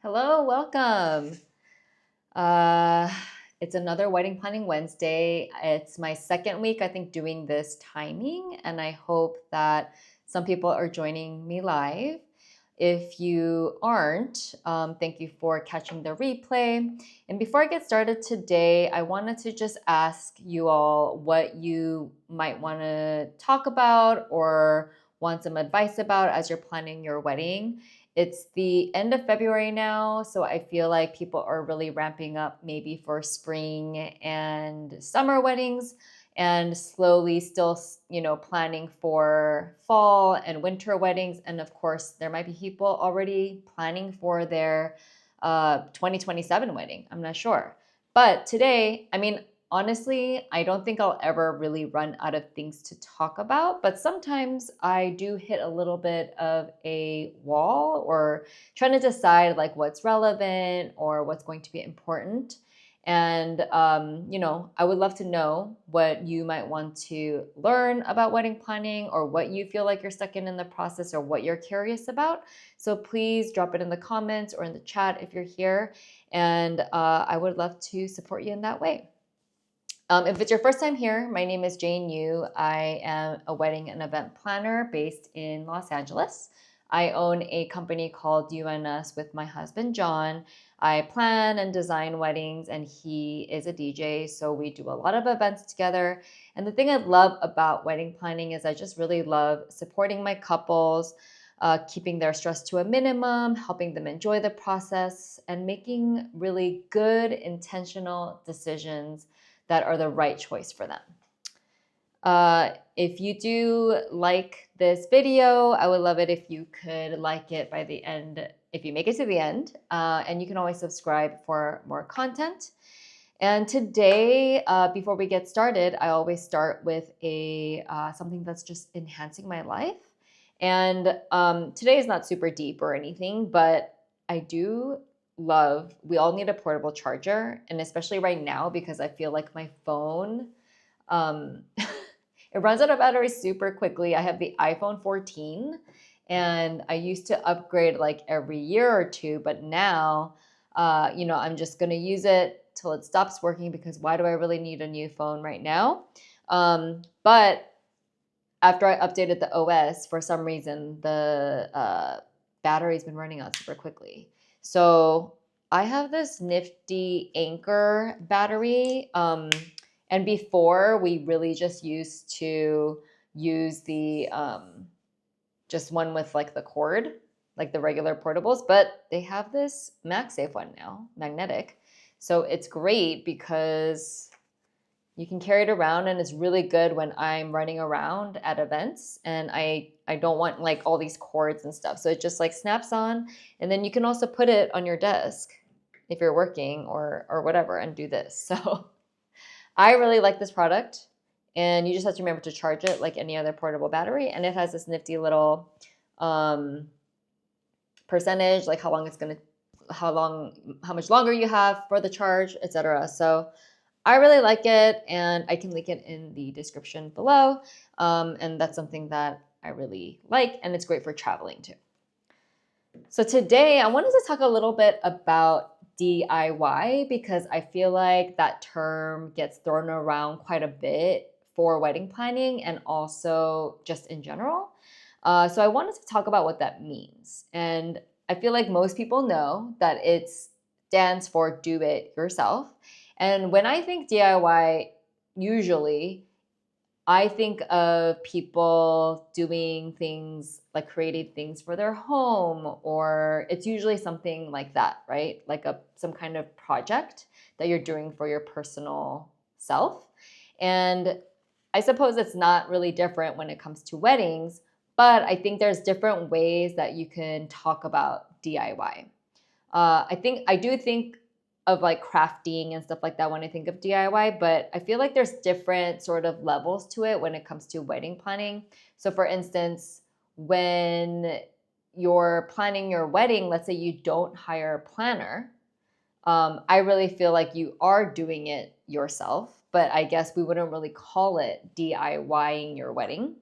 Hello, welcome. Uh, it's another Wedding Planning Wednesday. It's my second week, I think, doing this timing, and I hope that some people are joining me live. If you aren't, thank you for catching the replay. And before I get started today, I wanted to just ask you all what you might want to talk about or want some advice about as you're planning your wedding. It's the end of February now, so I feel like people are really ramping up maybe for spring and summer weddings and slowly still, planning for fall and winter weddings. And of course, there might be people already planning for their 2027 wedding. I'm not sure. But today, honestly, I don't think I'll ever really run out of things to talk about, but sometimes I do hit a little bit of a wall or trying to decide like what's relevant or what's going to be important. And, I would love to know what you might want to learn about wedding planning or what you feel like you're stuck in the process or what you're curious about. So please drop it in the comments or in the chat if you're here. And I would love to support you in that way. If it's your first time here, my name is Jane Yu. I am a wedding and event planner based in Los Angeles. I own a company called UNS with my husband, John. I plan and design weddings, and he is a DJ, so we do a lot of events together. And the thing I love about wedding planning is I just really love supporting my couples, keeping their stress to a minimum, helping them enjoy the process, and making really good, intentional decisions that are the right choice for them. If you do like this video, I would love it if you could like it by the end, if you make it to the end, and you can always subscribe for more content. And today, before we get started, I always start with something that's just enhancing my life. And today is not super deep or anything, but I do love, we all need a portable charger, and especially right now because I feel like my phone, it runs out of battery super quickly. I have the iPhone 14 and I used to upgrade like every year or two, but now, I'm just going to use it till it stops working because why do I really need a new phone right now? But after I updated the OS, for some reason, the battery's been running out super quickly. So I have this nifty Anker battery. And before, we really just used to use the just one with like the cord, like the regular portables, but they have this MagSafe one now, magnetic. So it's great because you can carry it around and it's really good when I'm running around at events and I don't want like all these cords and stuff. So it just like snaps on, and then you can also put it on your desk if you're working or whatever and do this. So I really like this product, and you just have to remember to charge it like any other portable battery. And it has this nifty little percentage, like how much longer you have for the charge, etc. So I really like it, and I can link it in the description below. And that's something that I really like, and it's great for traveling too. So today I wanted to talk a little bit about DIY because I feel like that term gets thrown around quite a bit for wedding planning and also just in general. So I wanted to talk about what that means. And I feel like most people know that it stands for do it yourself. And when I think DIY, usually I think of people doing things like creating things for their home, or it's usually something like that, right? Like some kind of project that you're doing for your personal self. And I suppose it's not really different when it comes to weddings, but I think there's different ways that you can talk about DIY. I do think of like crafting and stuff like that when I think of DIY, but I feel like there's different sort of levels to it when it comes to wedding planning. So for instance, when you're planning your wedding, let's say you don't hire a planner, I really feel like you are doing it yourself, but I guess we wouldn't really call it DIYing your wedding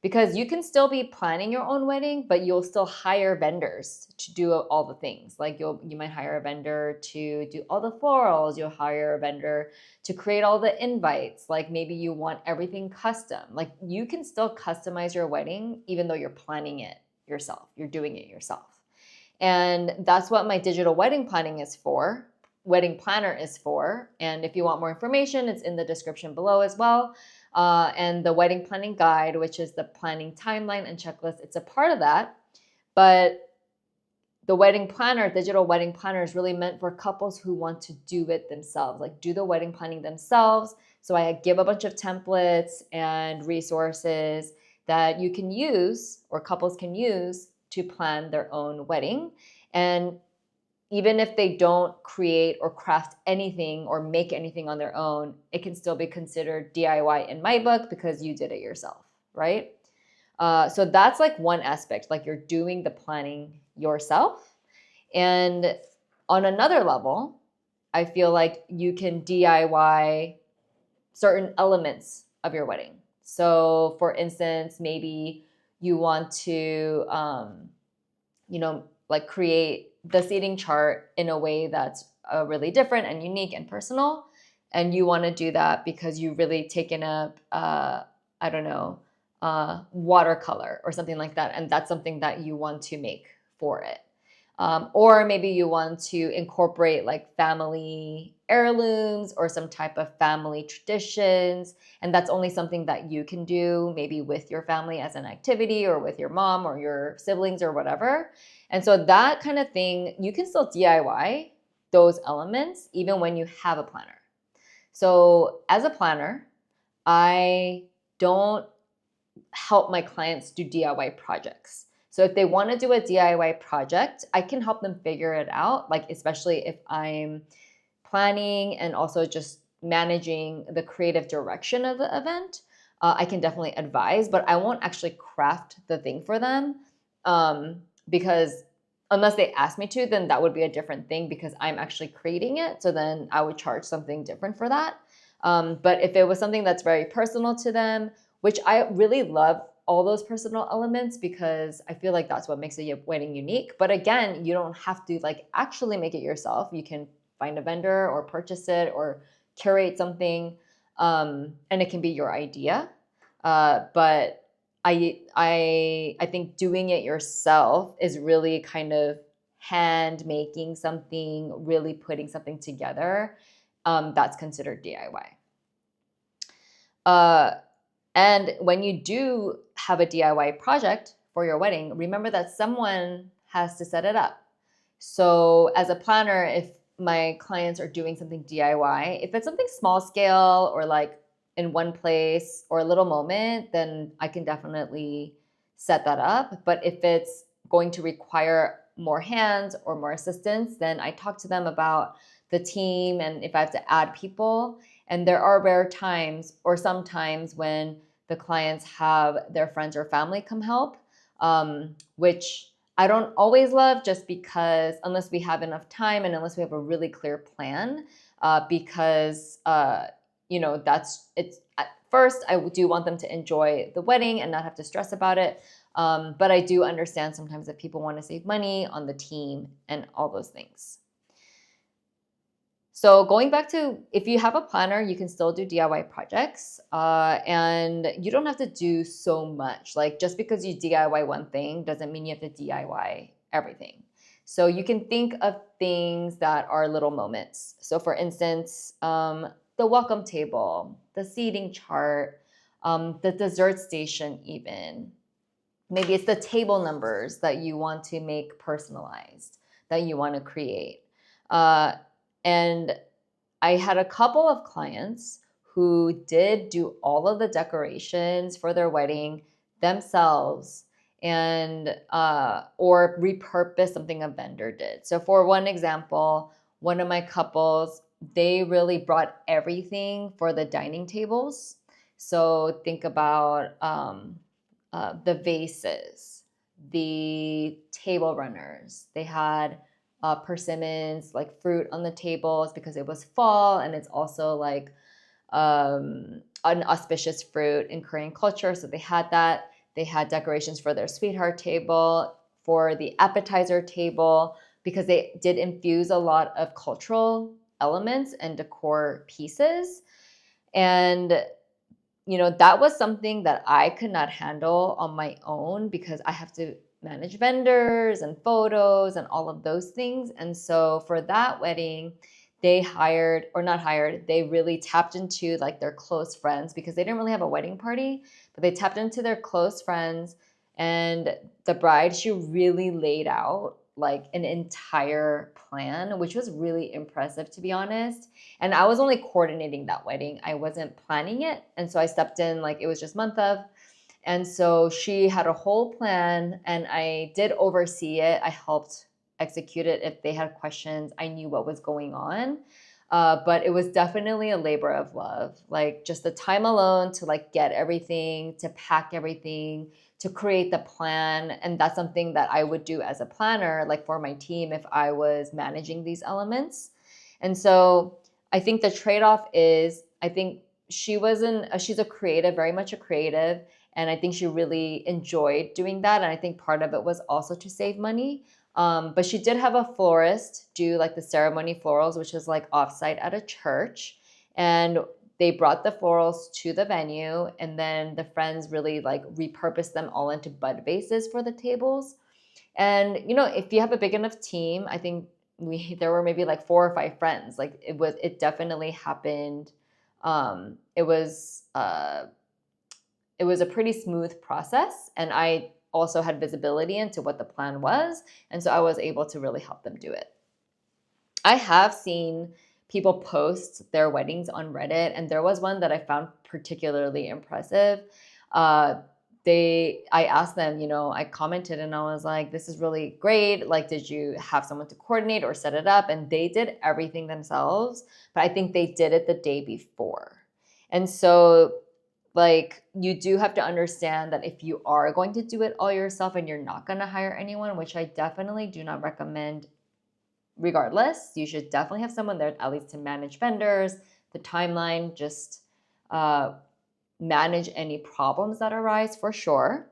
because you can still be planning your own wedding, but you'll still hire vendors to do all the things. Like you might hire a vendor to do all the florals. You'll hire a vendor to create all the invites. Like maybe you want everything custom. Like you can still customize your wedding even though you're planning it yourself. You're doing it yourself. And that's what my digital wedding planning is for. Wedding planner is for. And if you want more information, it's in the description below as well. And the wedding planning guide, which is the planning timeline and checklist, it's a part of that. But the wedding planner, digital wedding planner, is really meant for couples who want to do it themselves, like do the wedding planning themselves. So I give a bunch of templates and resources that you can use or couples can use to plan their own wedding. And even if they don't create or craft anything or make anything on their own, it can still be considered DIY in my book because you did it yourself, right? So that's like one aspect, like you're doing the planning yourself. And on another level, I feel like you can DIY certain elements of your wedding. So for instance, maybe you want to, like create the seating chart in a way that's really different and unique and personal. And you want to do that because you've really taken up, watercolor or something like that. And that's something that you want to make for it. Or maybe you want to incorporate like family heirlooms or some type of family traditions. And that's only something that you can do maybe with your family as an activity or with your mom or your siblings or whatever. And so that kind of thing, you can still DIY those elements even when you have a planner. So as a planner, I don't help my clients do DIY projects. So if they want to do a DIY project, I can help them figure it out, like especially if I'm planning and also just managing the creative direction of the event. I can definitely advise, but I won't actually craft the thing for them because unless they ask me to, then that would be a different thing because I'm actually creating it. So then I would charge something different for that. But if it was something that's very personal to them, which I really love all those personal elements because I feel like that's what makes a wedding unique. But again, you don't have to like actually make it yourself. You can find a vendor or purchase it or curate something, and it can be your idea. But I think doing it yourself is really kind of hand making something, really putting something together. That's considered DIY. And when you do have a DIY project for your wedding, remember that someone has to set it up. So as a planner, if my clients are doing something DIY, if it's something small scale or like in one place or a little moment, then I can definitely set that up. But if it's going to require more hands or more assistance, then I talk to them about the team and if I have to add people. And there are rare times or sometimes when the clients have their friends or family come help, which I don't always love just because unless we have enough time and unless we have a really clear plan, because at first I do want them to enjoy the wedding and not have to stress about it. But I do understand sometimes that people want to save money on the team and all those things. So going back to if you have a planner, you can still do DIY projects and you don't have to do so much. Like just because you DIY one thing doesn't mean you have to DIY everything. So you can think of things that are little moments. So for instance, the welcome table, the seating chart, the dessert station even. Maybe it's the table numbers that you want to make personalized, that you want to create. And I had a couple of clients who did do all of the decorations for their wedding themselves and or repurpose something a vendor did. So for one example, one of my couples, they really brought everything for the dining tables. So think about the vases, the table runners. They had persimmons, like fruit on the tables because it was fall and it's also like an auspicious fruit in Korean culture. So they had that. They had decorations for their sweetheart table, for the appetizer table, because they did infuse a lot of cultural elements and decor pieces. And that was something that I could not handle on my own because I have to manage vendors and photos and all of those things. And so for that wedding, they they really tapped into like their close friends because they didn't really have a wedding party, but they tapped into their close friends. And the bride, she really laid out like an entire plan, which was really impressive, to be honest. And I was only coordinating that wedding. I wasn't planning it. And so I stepped in like it was just month of. And so she had a whole plan and I did oversee it. I helped execute it. If they had questions, I knew what was going on. But it was definitely a labor of love. Like just the time alone to like get everything, to pack everything, to create the plan. And that's something that I would do as a planner, like for my team, if I was managing these elements. And so I think the trade-off is, I think she's a creative, very much a creative. And I think she really enjoyed doing that. And I think part of it was also to save money. But she did have a florist do like the ceremony florals, which is like offsite at a church. And they brought the florals to the venue, and then the friends really like repurposed them all into bud vases for the tables. And if you have a big enough team, I think there were maybe like 4 or 5 friends. Like it definitely happened. It was a pretty smooth process, and I also had visibility into what the plan was, and so I was able to really help them do it. I have seen people post their weddings on Reddit, and there was one that I found particularly impressive. I asked them, I commented and I was like, this is really great. Like, did you have someone to coordinate or set it up? And they did everything themselves, but I think they did it the day before. And so like you do have to understand that if you are going to do it all yourself and you're not going to hire anyone, which I definitely do not recommend regardless, you should definitely have someone there at least to manage vendors, the timeline, just manage any problems that arise for sure.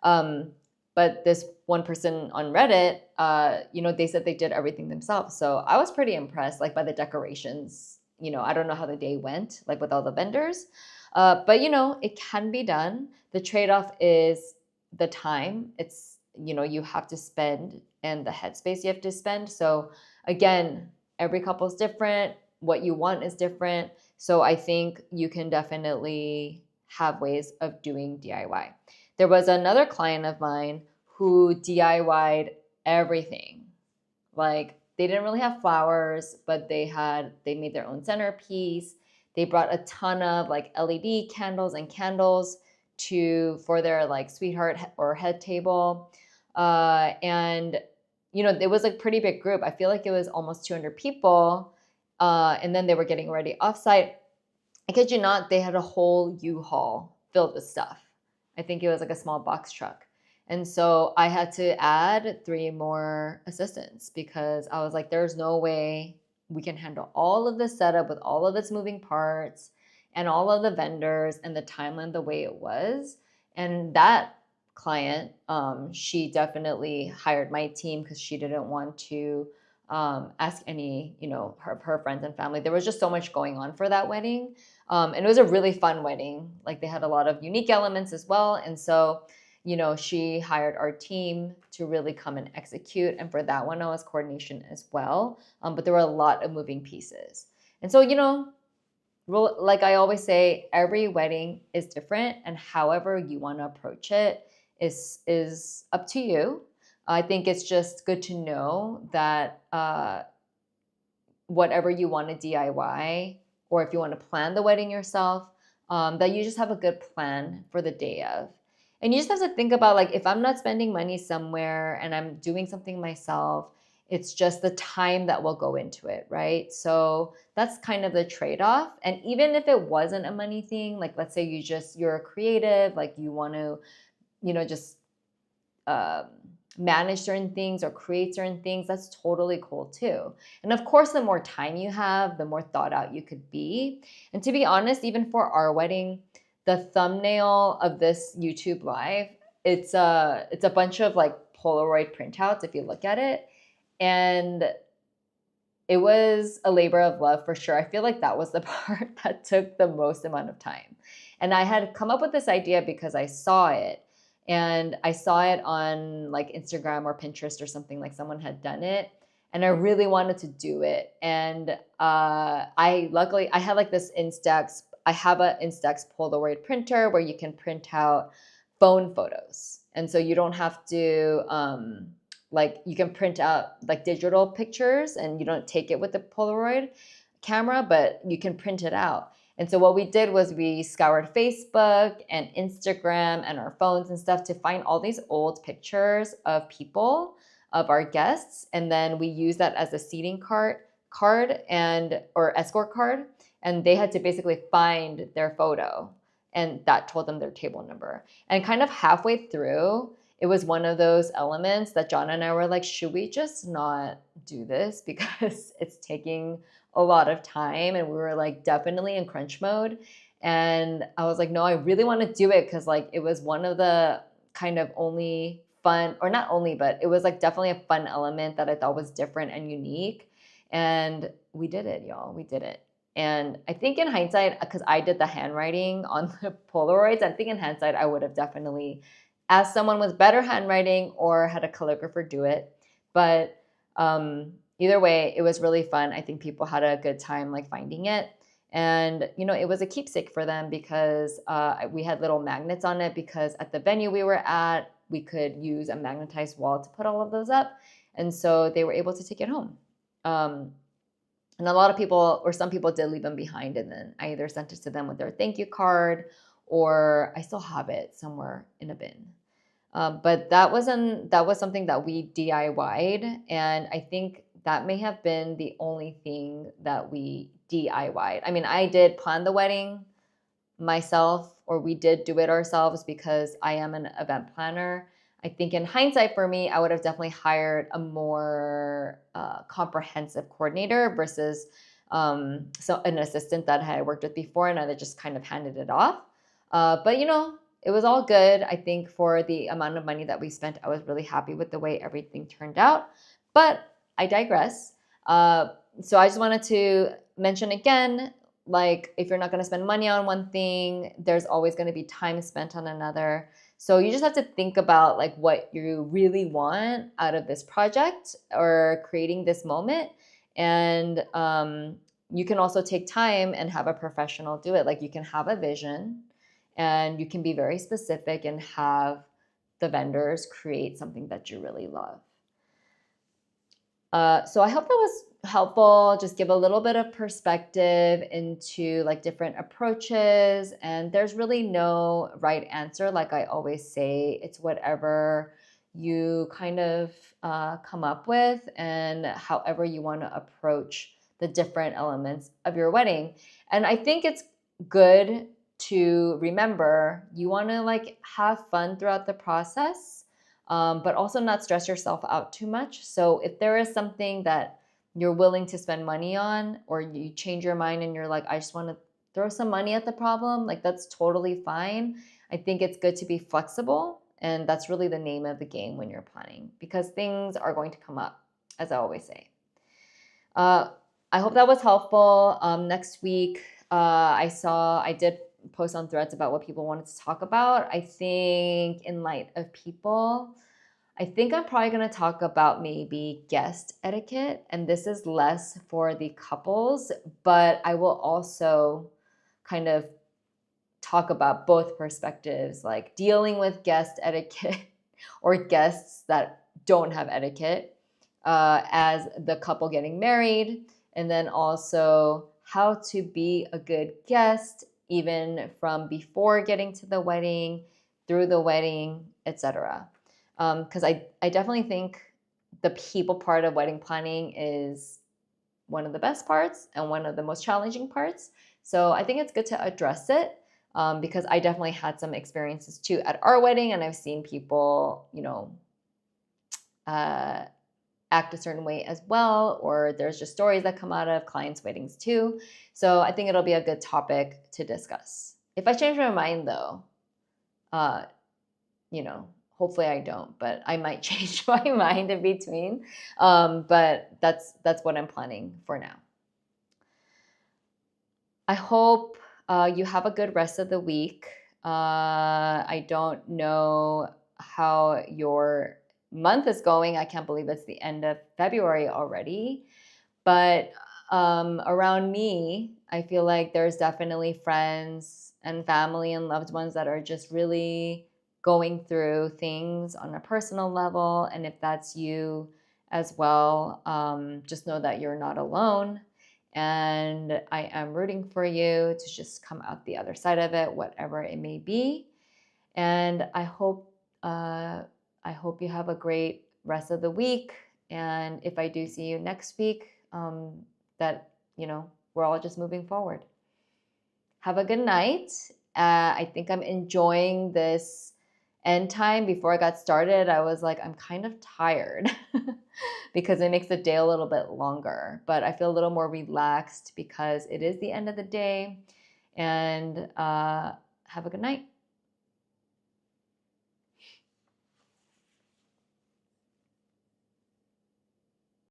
But this one person on Reddit, they said they did everything themselves. So I was pretty impressed, like by the decorations. I don't know how the day went, like with all the vendors. But it can be done. The trade-off is the time. It's, you have to spend and the headspace you have to spend. So again, every couple is different. What you want is different. So I think you can definitely have ways of doing DIY. There was another client of mine who DIY'd everything. Like they didn't really have flowers, but they made their own centerpiece. They brought a ton of like LED candles and candles for their like sweetheart or head table. And it was a pretty big group. I feel like it was almost 200 people. And then they were getting ready offsite. I kid you not, they had a whole U-Haul filled with stuff. I think it was like a small box truck. And so I had to add 3 more assistants because I was like, there's no way we can handle all of this setup with all of its moving parts and all of the vendors and the timeline the way it was. And that client, she definitely hired my team because she didn't want to ask any, her friends and family. There was just so much going on for that wedding. And it was a really fun wedding. Like they had a lot of unique elements as well. And so, she hired our team to really come and execute. And for that one, I was coordination as well. But there were a lot of moving pieces. And so, like I always say, every wedding is different. And however you want to approach it is up to you. I think it's just good to know that whatever you want to DIY, or if you want to plan the wedding yourself, that you just have a good plan for the day of. And you just have to think about like, if I'm not spending money somewhere and I'm doing something myself, it's just the time that will go into it, right? So that's kind of the trade-off. And even if it wasn't a money thing, like let's say you're a creative, like you want to, just manage certain things or create certain things, that's totally cool too. And of course, the more time you have, the more thought out you could be. And to be honest, even for our wedding, the thumbnail of this YouTube live, it's a bunch of like Polaroid printouts if you look at it. And it was a labor of love for sure. I feel like that was the part that took the most amount of time. And I had come up with this idea because I saw it. And I saw it on like Instagram or Pinterest or something, like someone had done it. And I really wanted to do it. And I had like this Instax. I have a Instax Polaroid printer where you can print out phone photos. And so you don't have to like you can print out like digital pictures and you don't take it with the Polaroid camera, but you can print it out. And so what we did was we scoured Facebook and Instagram and our phones and stuff to find all these old pictures of people, of our guests, and then we used that as a seating card and or escort card, and they had to basically find their photo and that told them their table number. And kind of halfway through, it was one of those elements that John and I were like, should we just not do this because it's taking a lot of time, and we were like definitely in crunch mode. And I was like, no, I really want to do it because like it was one of the kind of only fun, or not only, but it was like definitely a fun element that I thought was different and unique. And we did it, y'all. We did it. And I think in hindsight, because I did the handwriting on the Polaroids, I think in hindsight, I would have definitely asked someone with better handwriting or had a calligrapher do it. But either way, it was really fun. I think people had a good time like finding it. And, you know, it was a keepsake for them because we had little magnets on it because at the venue we were at, we could use a magnetized wall to put all of those up. And so they were able to take it home. And a lot of people, or some people did leave them behind, and then I either sent it to them with their thank you card, or I still have it somewhere in a bin. But that was something that we DIY'd, and I think that may have been the only thing that we DIY'd. I mean, I did plan the wedding myself, or we did do it ourselves because I am an event planner. I think in hindsight for me, I would have definitely hired a more comprehensive coordinator versus an assistant that I had worked with before, and I just kind of handed it off. But you know, it was all good. I think for the amount of money that we spent, I was really happy with the way everything turned out. But I digress. So I just wanted to mention again, like if you're not going to spend money on one thing, there's always going to be time spent on another. So you just have to think about like what you really want out of this project or creating this moment. And you can also take time and have a professional do it. Like you can have a vision and you can be very specific and have the vendors create something that you really love. So I hope that was helpful. Just give a little bit of perspective into like different approaches, and there's really no right answer. Like I always say, it's whatever you kind of come up with and however you want to approach the different elements of your wedding. And I think it's good to remember you want to like have fun throughout the process, but also not stress yourself out too much. So if there is something that you're willing to spend money on, or you change your mind and you're like, I just want to throw some money at the problem, like that's totally fine. I think it's good to be flexible. And that's really the name of the game when you're planning, because things are going to come up, as I always say. I hope that was helpful. Next week, I did post on Threads about what people wanted to talk about. I think in light of people, I think I'm probably going to talk about maybe guest etiquette, and this is less for the couples, but I will also kind of talk about both perspectives, like dealing with guest etiquette or guests that don't have etiquette as the couple getting married, and then also how to be a good guest even from before getting to the wedding, through the wedding, etc. Because I definitely think the people part of wedding planning is one of the best parts and one of the most challenging parts. So I think it's good to address it because I definitely had some experiences too at our wedding, and I've seen people, you know, act a certain way as well, or there's just stories that come out of clients' weddings too. So I think it'll be a good topic to discuss. If I change my mind though, hopefully I don't, but I might change my mind in between. But that's what I'm planning for now. I hope you have a good rest of the week. I don't know how your month is going. I can't believe it's the end of February already. But around me, I feel like there's definitely friends and family and loved ones that are just really going through things on a personal level. And if that's you as well, just know that you're not alone. And I am rooting for you to just come out the other side of it, whatever it may be. And I hope you have a great rest of the week. And if I do see you next week, that we're all just moving forward. Have a good night. I think I'm enjoying this end time. Before I got started, I was like, I'm kind of tired because it makes the day a little bit longer. But I feel a little more relaxed because it is the end of the day. And have a good night.